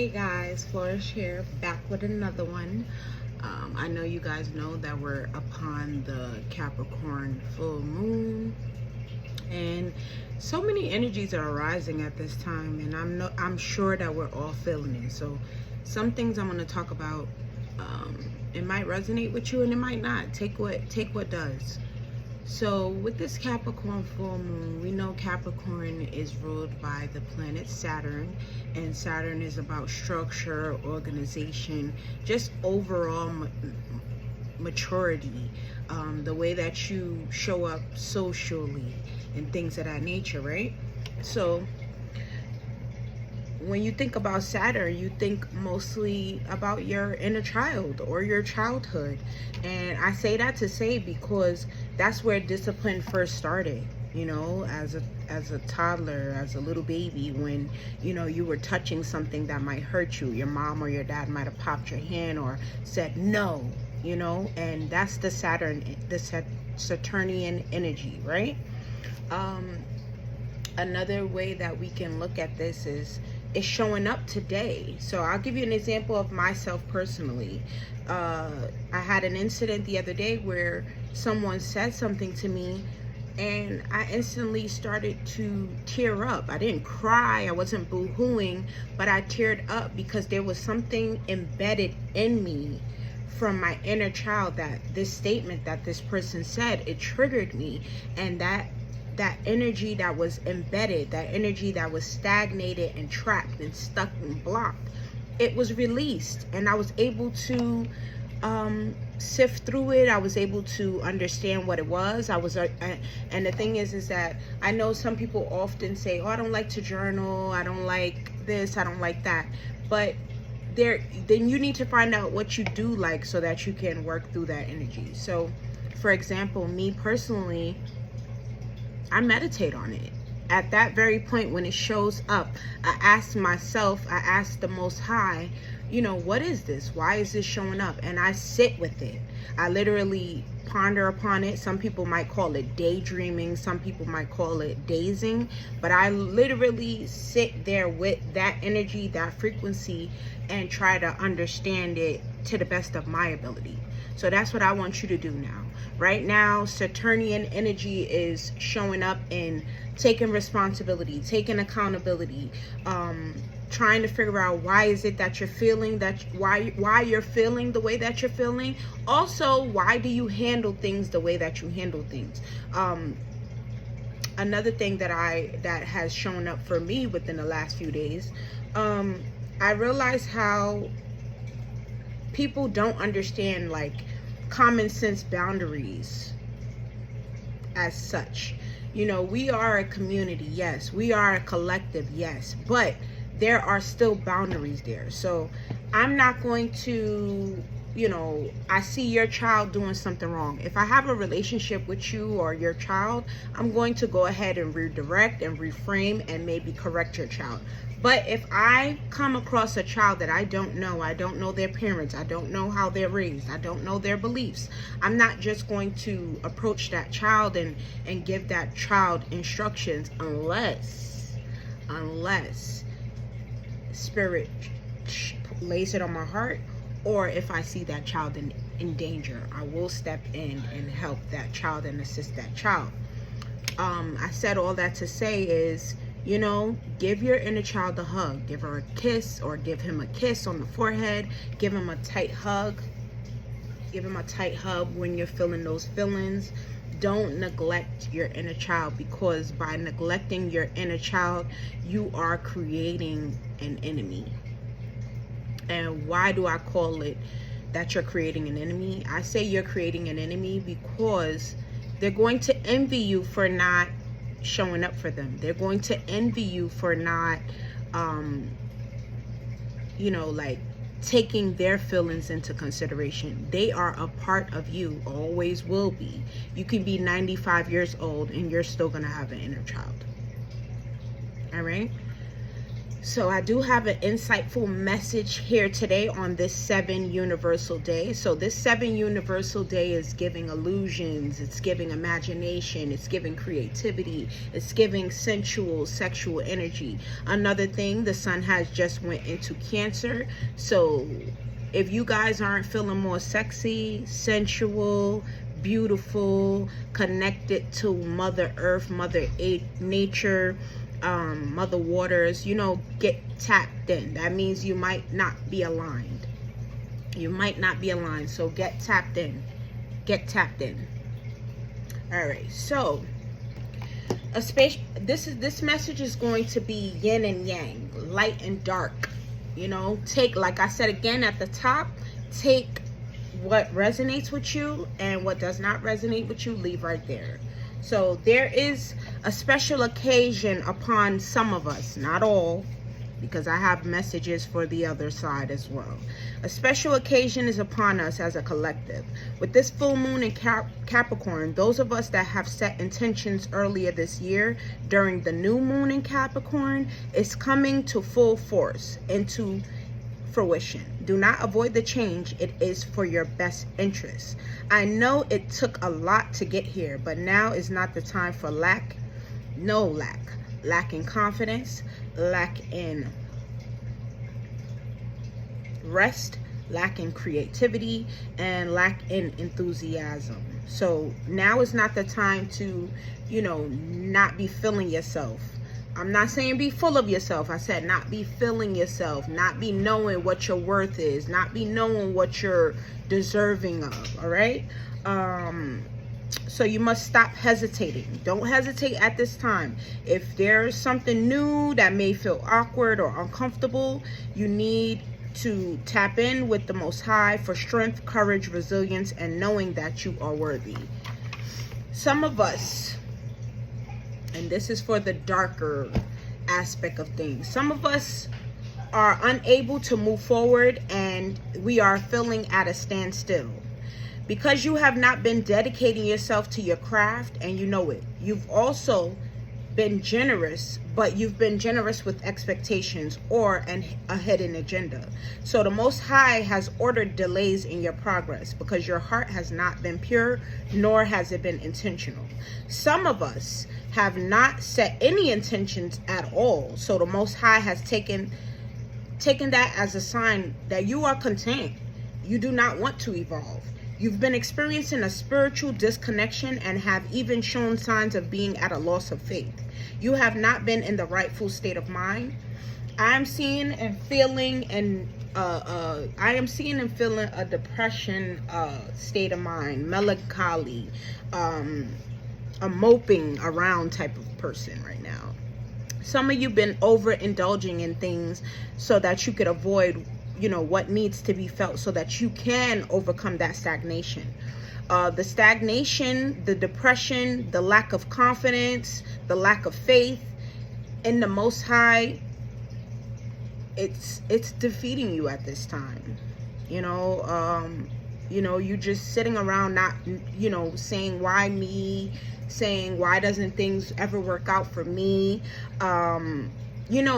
Hey guys, Flourish here, back with another one. I know you guys know that we're upon the Capricorn full moon, and so many energies are arising at this time, and I'm sure that we're all feeling it. So, some things I'm going to talk about, it might resonate with you, and it might not. Take what does. So with this Capricorn full moon, we know Capricorn is ruled by the planet Saturn, and Saturn is about structure, organization, just overall maturity, the way that you show up socially and things of that nature, right? So when you think about Saturn, you think mostly about your inner child or your childhood. And I say that to say because that's where discipline first started, as a toddler, as a little baby, when, you were touching something that might hurt you. Your mom or your dad might have popped your hand or said no, and that's the Saturnian energy, right? Another way that we can look at this is showing up today. So I'll give you an example of myself personally. I had an incident the other day where someone said something to me and I instantly started to tear up. I didn't cry, I wasn't boo-hooing, but I teared up because there was something embedded in me from my inner child, that this statement that this person said, it triggered me. And that energy that was embedded, that energy that was stagnated and trapped and stuck and blocked, it was released, and I was able to sift through it. I was able to understand what it was. And the thing is that I know some people often say, oh, I don't like to journal, I don't like this, I don't like that, but then you need to find out what you do like so that you can work through that energy. So for example, me personally, I meditate on it. At that very point when it shows up, I ask the Most High, what is this? Why is this showing up? And I sit with it. I literally ponder upon it. Some people might call it daydreaming. Some people might call it dazing. But I literally sit there with that energy, that frequency, and try to understand it to the best of my ability. So that's what I want you to do now. Right now, Saturnian energy is showing up in taking responsibility, taking accountability, trying to figure out why is it that you're feeling why you're feeling the way that you're feeling. Also, why do you handle things the way that you handle things? Another thing that has shown up for me within the last few days, I realized how people don't understand common sense boundaries as such. We are a community, yes. We are a collective, yes. But there are still boundaries there. So I'm not going to, I see your child doing something wrong. If I have a relationship with you or your child, I'm going to go ahead and redirect and reframe and maybe correct your child. But if I come across a child that I don't know their parents, I don't know how they're raised, I don't know their beliefs, I'm not just going to approach that child and give that child instructions unless Spirit lays it on my heart, or if I see that child in danger, I will step in and help that child and assist that child. I said all that to say is, give your inner child a hug. Give her a kiss, or give him a kiss on the forehead. Give him a tight hug. Give him a tight hug when you're feeling those feelings. Don't neglect your inner child, because by neglecting your inner child, you are creating an enemy. And why do I call it that you're creating an enemy? I say you're creating an enemy because they're going to envy you for not showing up for them. They're going to envy you for not taking their feelings into consideration. They are a part of you, always will be. You can be 95 years old and you're still gonna have an inner child. All right. So I do have an insightful message here today on this 7 Universal Day. So this 7 Universal Day is giving illusions, it's giving imagination, it's giving creativity, it's giving sensual, sexual energy. Another thing, the sun has just went into Cancer. So if you guys aren't feeling more sexy, sensual, beautiful, connected to Mother Earth, Mother Nature, Mother Waters, get tapped in. That means you might not be aligned. You might not be aligned. So get tapped in. Get tapped in. All right. So this message is going to be yin and yang, light and dark. Take, like I said again at the top, take what resonates with you, and what does not resonate with you, leave right there. So there is a special occasion upon some of us, not all, because I have messages for the other side as well. A special occasion is upon us as a collective. With this full moon in Capricorn, those of us that have set intentions earlier this year during the new moon in Capricorn is coming to full force into fruition. Do not avoid the change. It is for your best interest. I know it took a lot to get here, but now is not the time for lack. No lack. Lack in confidence, lack in rest, lack in creativity, and lack in enthusiasm. So now is not the time to, not be feeling yourself. I'm not saying be full of yourself. I said not be feeling yourself, not be knowing what your worth is, not be knowing what you're deserving of, all right? So you must stop hesitating. Don't hesitate at this time. If there's something new that may feel awkward or uncomfortable, you need to tap in with the Most High for strength, courage, resilience, and knowing that you are worthy. Some of us, and this is for the darker aspect of things, some of us are unable to move forward and we are feeling at a standstill because you have not been dedicating yourself to your craft, and you know it. You've also been generous, but you've been generous with expectations or a hidden agenda. So the Most High has ordered delays in your progress because your heart has not been pure, nor has it been intentional. Some of us have not set any intentions at all. So the Most High has taken that as a sign that you are content. You do not want to evolve. You've been experiencing a spiritual disconnection and have even shown signs of being at a loss of faith. You have not been in the rightful state of mind. I'm seeing and feeling a depression state of mind, melancholy, a moping around type of person right now. Some of you been overindulging in things so that you could avoid what needs to be felt, so that you can overcome that stagnation. The stagnation, the depression, the lack of confidence, the lack of faith in the Most High, it's defeating you at this time. You just sitting around not, saying why me, saying why doesn't things ever work out for me,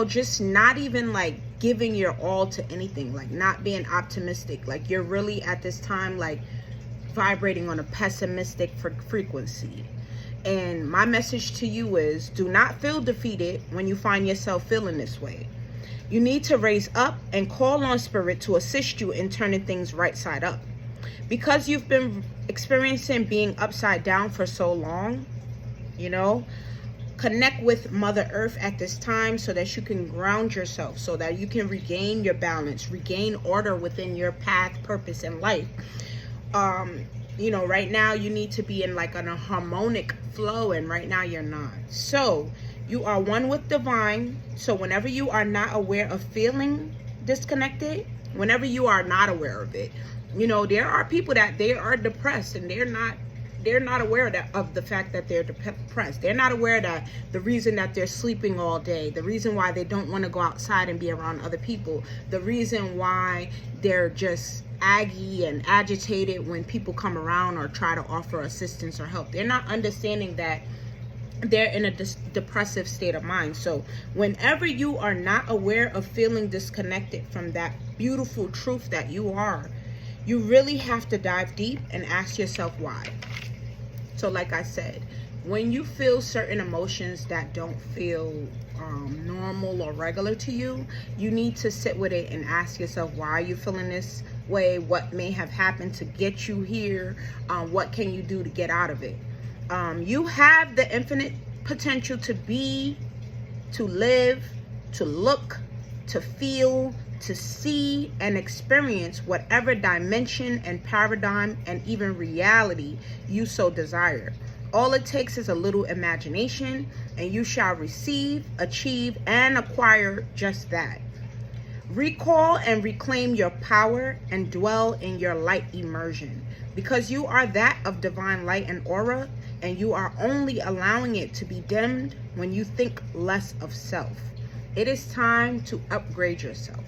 just not even like giving your all to anything, like not being optimistic. Like you're really at this time like vibrating on a pessimistic frequency. And my message to you is, do not feel defeated when you find yourself feeling this way. You need to raise up and call on Spirit to assist you in turning things right side up. Because you've been experiencing being upside down for so long, connect with Mother Earth at this time so that you can ground yourself, so that you can regain your balance, regain order within your path, purpose, and life. Right now you need to be in like a harmonic flow, and right now you're not. So you are one with divine. So whenever you are not aware of feeling disconnected, whenever you are not aware of it, there are people that they are depressed and they're not aware of the fact that they're depressed. They're not aware that the reason that they're sleeping all day, the reason why they don't want to go outside and be around other people, the reason why they're just aggy and agitated when people come around or try to offer assistance or help. They're not understanding that they're in a depressive state of mind. So whenever you are not aware of feeling disconnected from that beautiful truth that you are, you really have to dive deep and ask yourself why. So like I said, when you feel certain emotions that don't feel normal or regular to you, you need to sit with it and ask yourself, why are you feeling this way? What may have happened to get you here? What can you do to get out of it? You have the infinite potential to be, to live, to look, to feel, to see and experience whatever dimension and paradigm and even reality you so desire. All it takes is a little imagination, and you shall receive, achieve, and acquire just that. Recall and reclaim your power and dwell in your light immersion, because you are that of divine light and aura, and you are only allowing it to be dimmed when you think less of self. It is time to upgrade yourself.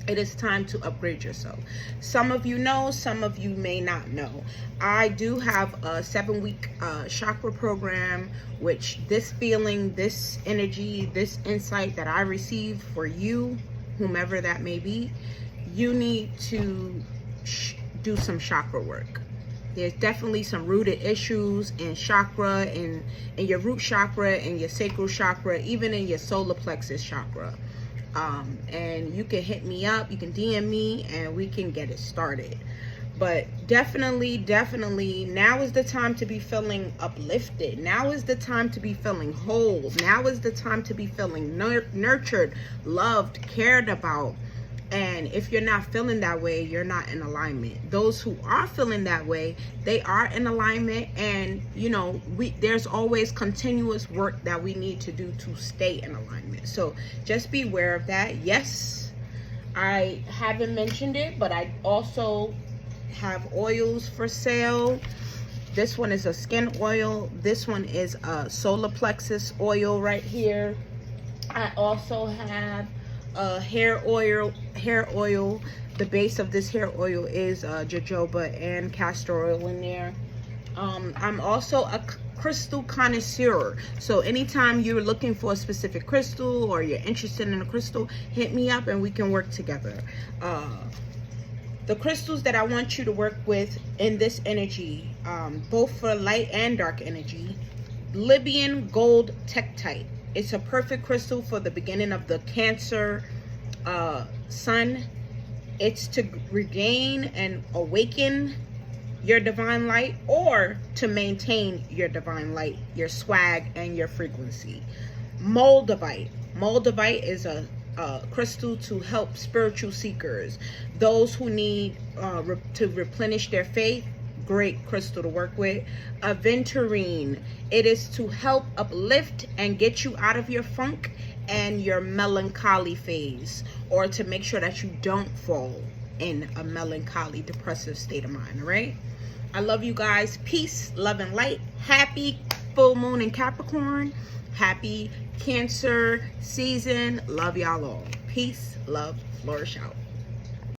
It is time to upgrade yourself. Some of you know, some of you may not know. I do have a 7-week chakra program, which this feeling, this energy, this insight that I received for you, whomever that may be, you need to do some chakra work. There's definitely some rooted issues in chakra, in your root chakra, in your sacral chakra, even in your solar plexus chakra. And you can hit me up, you can DM me, and we can get it started. But definitely now is the time to be feeling uplifted. Now is the time to be feeling whole. Now is the time to be feeling nurtured, loved, cared about. And if you're not feeling that way, you're not in alignment. Those who are feeling that way, they are in alignment. And you know, there's always continuous work that we need to do to stay in alignment. So just be aware of that. Yes, I haven't mentioned it, but I also have oils for sale. This one is a skin oil. This one is a solar plexus oil right here. I also have a hair oil. The base of this hair oil is jojoba and castor oil in there. I'm also a crystal connoisseur, so anytime you're looking for a specific crystal or you're interested in a crystal, hit me up and we can work together. The crystals that I want you to work with in this energy, both for light and dark energy: Libyan gold tektite. It's a perfect crystal for the beginning of the Cancer sun. It's to regain and awaken your divine light, or to maintain your divine light, your swag, and your frequency. Moldavite. Moldavite is a crystal to help spiritual seekers, those who need to replenish their faith. Great crystal to work with. Aventurine. It is to help uplift and get you out of your funk and your melancholy phase, or to make sure that you don't fall in a melancholy, depressive state of mind. All right, I love you guys. Peace, love, and light. Happy full moon in Capricorn. Happy Cancer season. Love y'all all. Peace, love, flourish out.